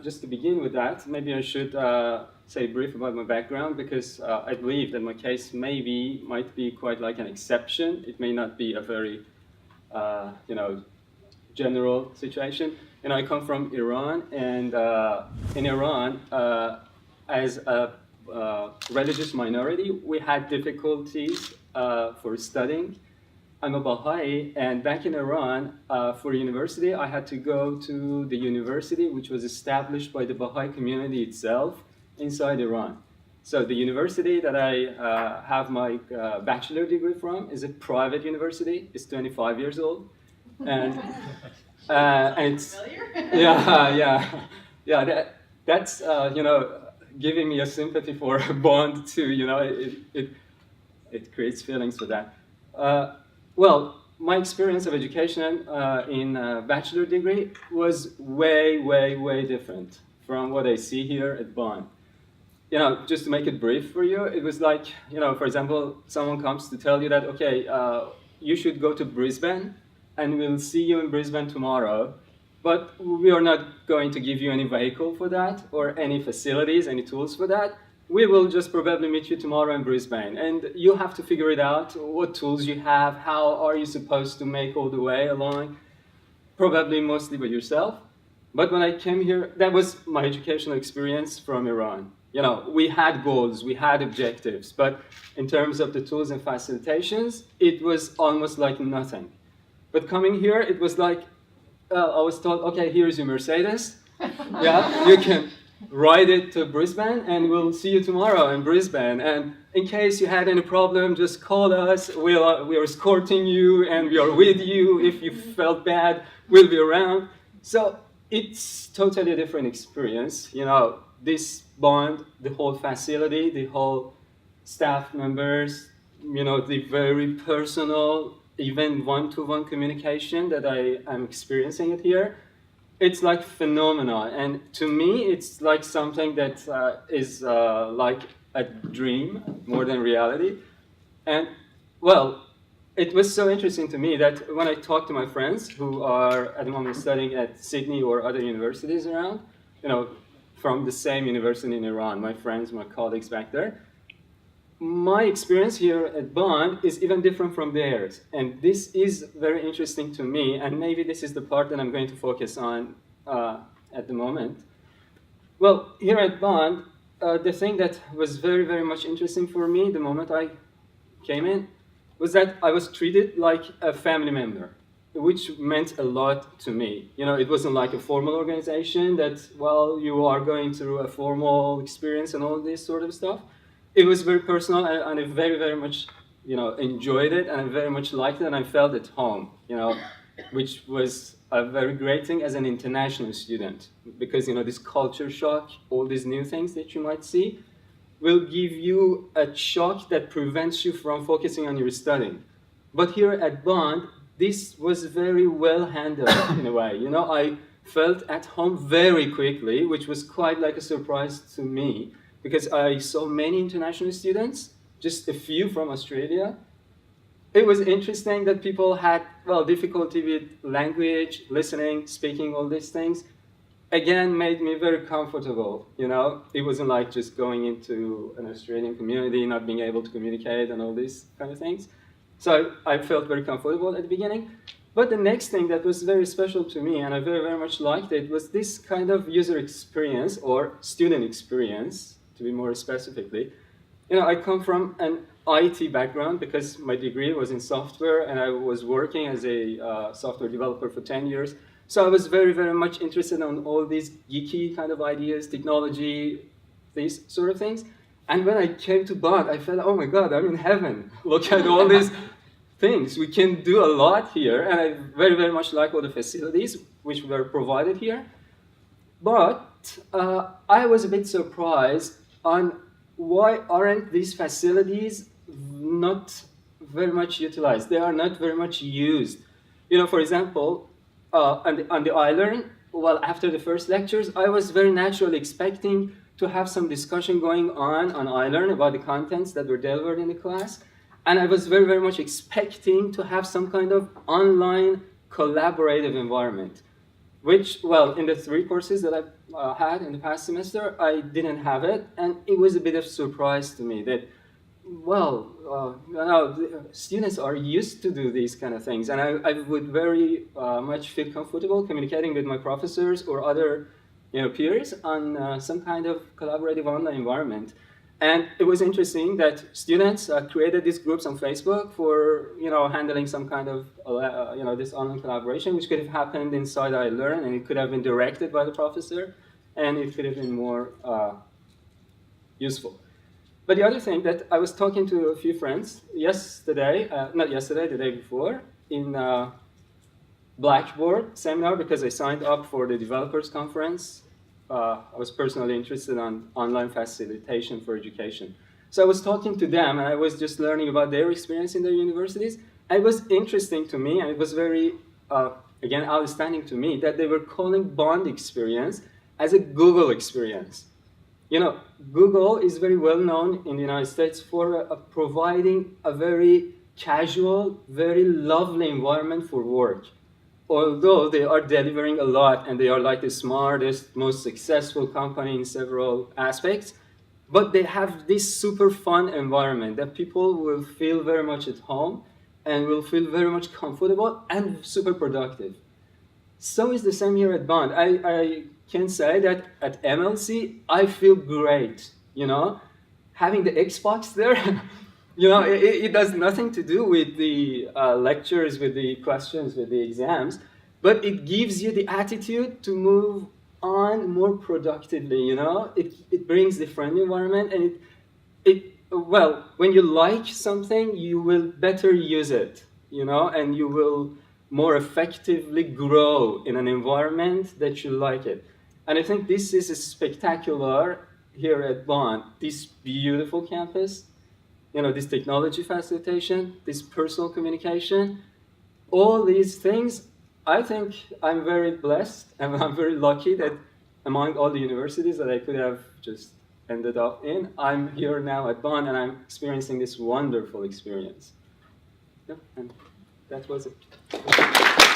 Just to begin with that, maybe I should say brief about my background because I believe that my case might be quite like an exception. It may not be a very, you know, general situation. You know, I come from Iran, and in Iran, as a religious minority, we had difficulties for studying. I'm a Baha'i, and back in Iran, for university, I had to go to the university which was established by the Baha'i community itself inside Iran. So the university that I have my bachelor degree from is a private university. It's 25 years old, and and it's yeah, yeah, yeah. That's you know, giving me a sympathy for a bond too. You know, it creates feelings for that. Well, my experience of education in a bachelor degree was way different from what I see here at Bonn. You know, just to make it brief for you, it was like, you know, for example, someone comes to tell you that, okay, you should go to Brisbane and we'll see you in Brisbane tomorrow, but we are not going to give you any vehicle for that or any facilities, any tools for that. We will just probably meet you tomorrow in Brisbane, and you have to figure it out, what tools you have, how are you supposed to make all the way along, probably mostly by yourself. But when I came here, that was my educational experience from Iran. You know, we had goals, we had objectives, but in terms of the tools and facilitations, it was almost like nothing. But coming here, it was like, I was told, okay, here's your Mercedes. Yeah, you can ride it to Brisbane, and we'll see you tomorrow in Brisbane. And in case you had any problem, just call us. We are escorting you, and we are with you. If you felt bad, we'll be around. So it's totally a different experience. You know, this bond, the whole facility, the whole staff members, you know, the very personal, even one-to-one communication that I am experiencing it here, it's like phenomenal. And to me, it's like something that is like a dream more than reality. And well, it was so interesting to me that when I talk to my friends who are at the moment studying at Sydney or other universities around, you know, from the same university in Iran, my friends, my colleagues back there, my experience here at Bonn is even different from theirs. And this is very interesting to me, and maybe this is the part that I'm going to focus on at the moment. Well, here at Bonn, the thing that was very much interesting for me the moment I came in was that I was treated like a family member, which meant a lot to me. You know, it wasn't like a formal organization that, well, you are going through a formal experience and all this sort of stuff. It was very personal, and I very much, you know, enjoyed it, and I very much liked it, and I felt at home, you know, which was a very great thing as an international student, because, you know, this culture shock, all these new things that you might see, will give you a shock that prevents you from focusing on your studying. But here at Bond, this was very well handled in a way. You know, I felt at home very quickly, which was quite like a surprise to me, because I saw many international students, just a few from Australia. It was interesting that people had, well, difficulty with language, listening, speaking, all these things. Again, made me very comfortable, you know? It wasn't like just going into an Australian community, not being able to communicate and all these kind of things. So I felt very comfortable at the beginning. But the next thing that was very special to me, and I very much liked it, was this kind of user experience, or student experience, to be more specifically. You know, I come from an IT background because my degree was in software, and I was working as a software developer for 10 years. So I was very much interested in all these geeky kind of ideas, technology, these sort of things. And when I came to Bond, I felt, oh my God, I'm in heaven. Look at all these things. We can do a lot here, and I very much like all the facilities which were provided here. But I was a bit surprised on why aren't these facilities not very much utilized? They are not very much used. You know, for example, on the iLearn, well, after the first lectures, I was very naturally expecting to have some discussion going on iLearn about the contents that were delivered in the class. And I was very, very much expecting to have some kind of online collaborative environment, which, well, in the 3 courses that I had in the past semester, I didn't have it. And it was a bit of a surprise to me that, well, students are used to do these kind of things. And I would very much feel comfortable communicating with my professors or other peers on some kind of collaborative online environment. And it was interesting that students created these groups on Facebook for handling some kind of this online collaboration, which could have happened inside iLearn, and it could have been directed by the professor, and it could have been more useful. But the other thing that I was talking to a few friends yesterday, not yesterday, the day before, in Blackboard seminar, because I signed up for the developers conference. I was personally interested on online facilitation for education. So I was talking to them, and I was just learning about their experience in their universities. And it was interesting to me, and it was very, again, outstanding to me, that they were calling Bond experience as a Google experience. Google is very well known in the United States for providing a very casual, very lovely environment for work. Although they are delivering a lot and they are like the smartest, most successful company in several aspects, but they have this super fun environment that people will feel very much at home and will feel very much comfortable and super productive. So is the same here at Bond. I can say that at MLC, I feel great, having the Xbox there. It does nothing to do with the lectures, with the questions, with the exams, but it gives you the attitude to move on more productively, It brings the friendly environment, and well, when you like something, you will better use it, and you will more effectively grow in an environment that you like it. And I think this is spectacular here at Bond, this beautiful campus, this technology facilitation, this personal communication, all these things. I think I'm very blessed and I'm very lucky that among all the universities that I could have just ended up in, I'm here now at Bond and I'm experiencing this wonderful experience. Yeah, and that was it.